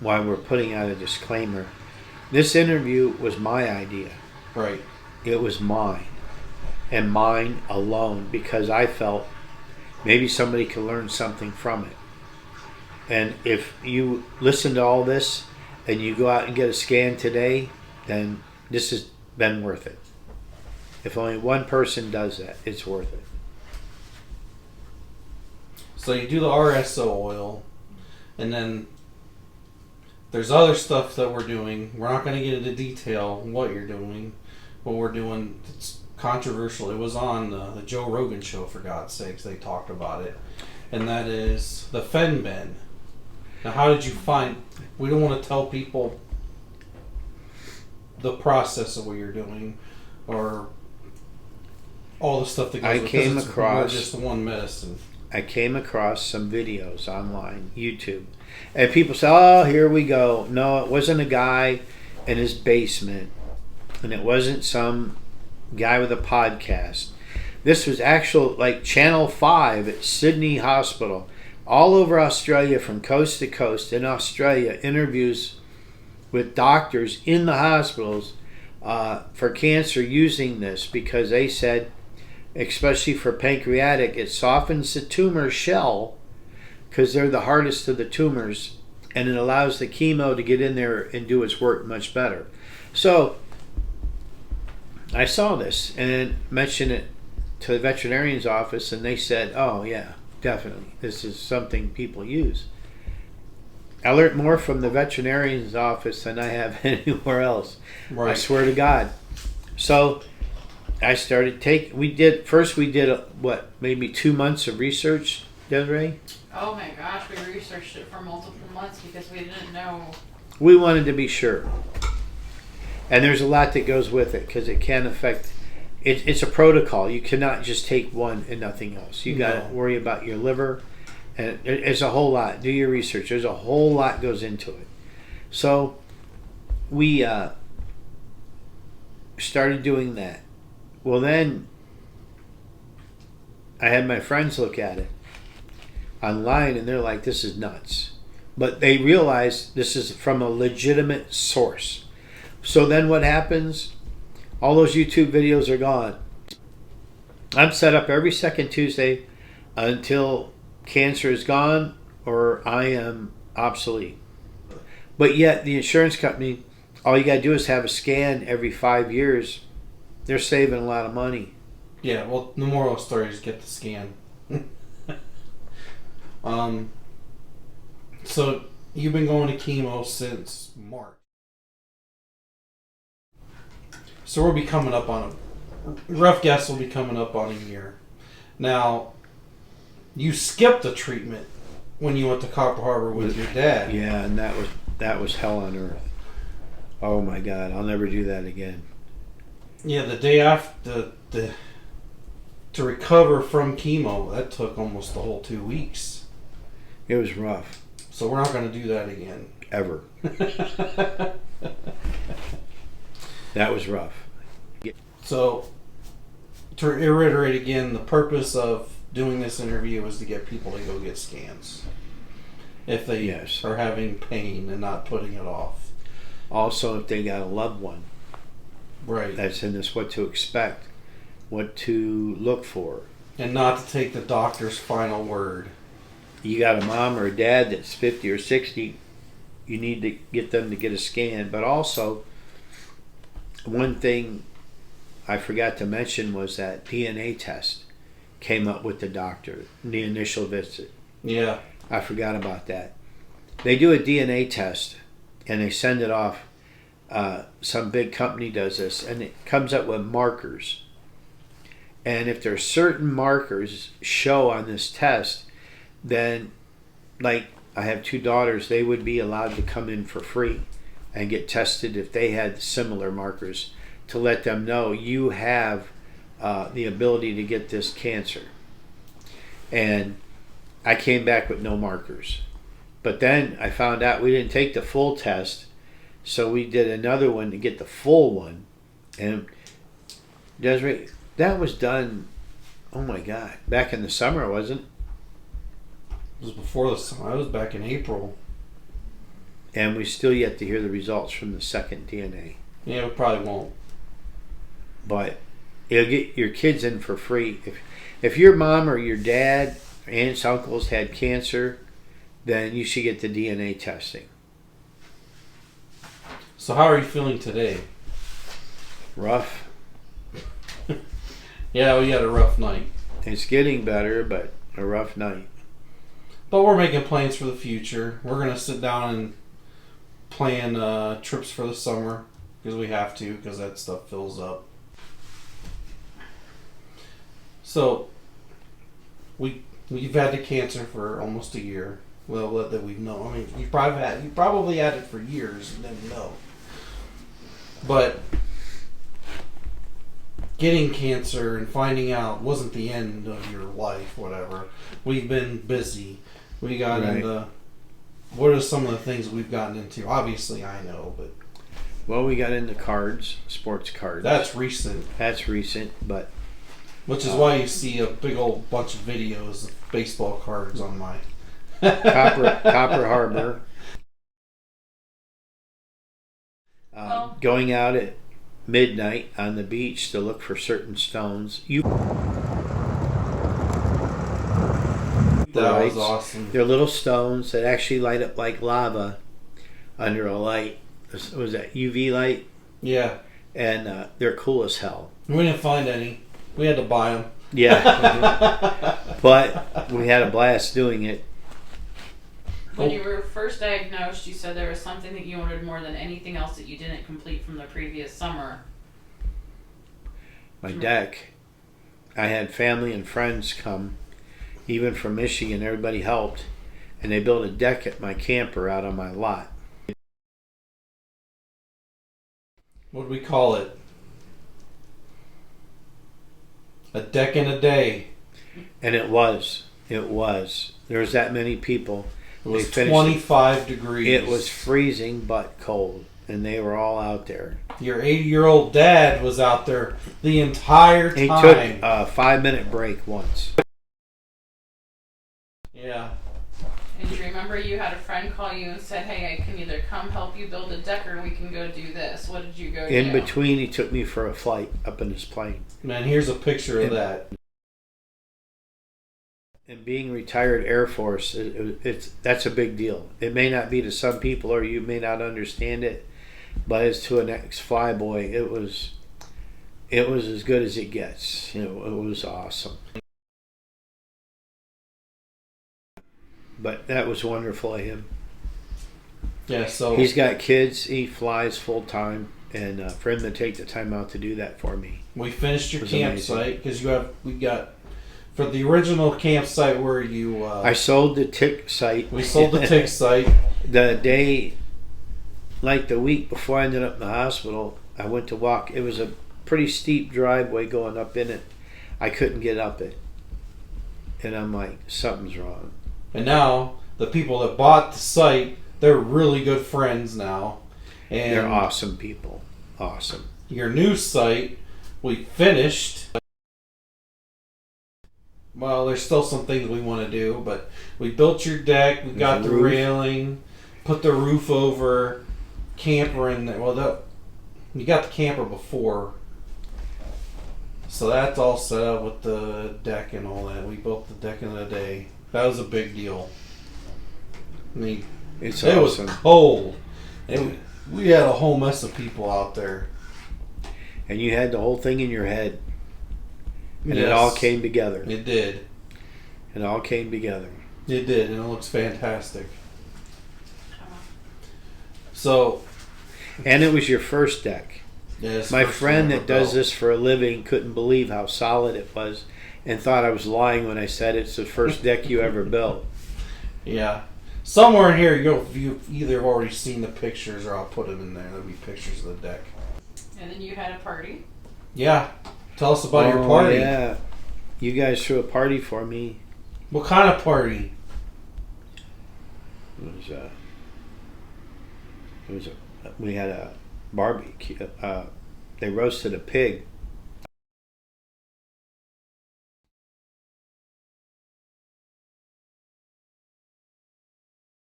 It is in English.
why we're putting out a disclaimer. This interview was my idea. Right. It was mine. And mine alone, because I felt maybe somebody could learn something from it. And if you listen to all this and you go out and get a scan today, then this has been worth it. If only one person does that, it's worth it. So you do the RSO oil, and then there's other stuff that we're doing. We're not going to get into detail what you're doing, what we're doing. It's controversial. It was on the Joe Rogan show, for God's sakes. They talked about it. And that is the Fenben. Now, how did you find... We don't want to tell people the process of what you're doing or all the stuff that goes with it. It's more just one medicine. I came across some videos online, YouTube. And people say, oh, here we go. No, it wasn't a guy in his basement. And it wasn't some guy with a podcast. This was actual, like Channel 5 at Sydney Hospital. All over Australia, from coast to coast in Australia, interviews with doctors in the hospitals for cancer using this, because they said, especially for pancreatic, it softens the tumor shell because they're the hardest of the tumors, and it allows the chemo to get in there and do its work much better. So I saw this and mentioned it to the veterinarian's office, and they said, oh yeah, definitely, this is something people use. I learned more from the veterinarian's office than I have anywhere else. Right. I swear to God. So I started we did maybe 2 months of research, Desiree? Oh my gosh, we researched it for multiple months because we didn't know. We wanted to be sure. And there's a lot that goes with it, because it can affect... It's a protocol. You cannot just take one and nothing else. You got to worry about your liver. And it's a whole lot. Do your research. There's a whole lot goes into it. So we started doing that. Well, then I had my friends look at it online, and they're like, this is nuts. But they realize this is from a legitimate source. So then what happens? All those YouTube videos are gone. I'm set up every second Tuesday until cancer is gone or I am obsolete. But yet the insurance company, all you got to do is have a scan every 5 years. They're saving a lot of money. Yeah, well, the moral of the story is get the scan. So you've been going to chemo since March. So we'll be coming up on rough guess will be coming up on a year. Now, you skipped the treatment when you went to Copper Harbor with your dad. Yeah, and that was hell on earth. Oh my God, I'll never do that again. Yeah, the day after to recover from chemo, that took almost the whole 2 weeks. It was rough. So we're not going to do that again. Ever. That was rough. So, to reiterate again, the purpose of doing this interview is to get people to go get scans if they are having pain and not putting it off. Also, if they got a loved one, right, that's in this, what to expect, what to look for, and not to take the doctor's final word. You got a mom or a dad that's 50 or 60, you need to get them to get a scan. But also, one thing I forgot to mention was that DNA test came up with the doctor in the initial visit. Yeah. I forgot about that. They do a DNA test and they send it off. Some big company does this, and it comes up with markers. And if there are certain markers show on this test, then, like, I have 2 daughters, they would be allowed to come in for free and get tested if they had similar markers, to let them know you have the ability to get this cancer. And I came back with no markers. But then I found out we didn't take the full test, so we did another one to get the full one. And Desiree, that was done, oh my God, back in the summer, wasn't it? It was before the summer. I was back in April. and we still yet to hear the results from the second DNA. Yeah, we probably won't. But it'll get your kids in for free. If your mom or your dad, aunts, uncles had cancer, then you should get the DNA testing. So how are you feeling today? Rough. Yeah, we had a rough night. It's getting better, but a rough night. But we're making plans for the future. We're going to sit down and plan trips for the summer because we have to, because that stuff fills up. So we've had the cancer for almost a year. Well, that we've known. I mean, you probably had it for years and didn't know. But getting cancer and finding out wasn't the end of your life. Whatever. We've been busy. We got into. What are some of the things we've gotten into? Obviously, I know, but. Well, we got into cards, sports cards. That's recent. That's recent, but. Which is why you see a big old bunch of videos of baseball cards on my. Copper Harbor. Going out at midnight on the beach to look for certain stones. That was awesome. They're little stones that actually light up like lava under a light. Was that UV light? Yeah. And they're cool as hell. We didn't find any. We had to buy them. Yeah. But we had a blast doing it. When you were first diagnosed, you said there was something that you wanted more than anything else that you didn't complete from the previous summer. My deck. I had family and friends come, even from Michigan. Everybody helped, and they built a deck at my camper out on my lot. What do we call it? A deck in a day. And it was. There was that many people. It was 25 degrees. It was freezing but cold, and they were all out there. Your 80-year-old dad was out there the entire time. He took a 5-minute break once. Yeah. And do you remember you had a friend call you and said, hey, I can either come help you build a deck or we can go do this. What did you go do? In between, he took me for a flight up in his plane. Man, here's a picture of that. And being retired Air Force, that's a big deal. It may not be to some people, or you may not understand it, but as to an ex-flyboy, it was as good as it gets. It was awesome. But that was wonderful of him. Yeah, so he's got kids. He flies full time, and for him to take the time out to do that for me, we finished your campsite because we got. For the original campsite where you... I sold the tick site. We sold the tick site. The day, like the week before I ended up in the hospital, I went to walk. It was a pretty steep driveway going up in it. I couldn't get up it. And I'm like, something's wrong. And now, the people that bought the site, they're really good friends now. And they're awesome people. Awesome. Your new site, we finished... Well, there's still some things we want to do, but we built your deck, we got the railing, put the roof over, camper in there. Well, you got the camper before, so that's all set up with the deck and all that. We built the deck in a day. That was a big deal. I mean, it was cold. We had a whole mess of people out there. And you had the whole thing in your head. And yes, it all came together. It did. It all came together. It did, and it looks fantastic. So, and it was your first deck. Yes. My friend that does this for a living couldn't believe how solid it was, and thought I was lying when I said it's the first deck you ever built. Yeah. Somewhere in here, you've either already seen the pictures, or I'll put them in there. There'll be pictures of the deck. And then you had a party. Yeah. Tell us about your party. Yeah. You guys threw a party for me. What kind of party? We had a barbecue. They roasted a pig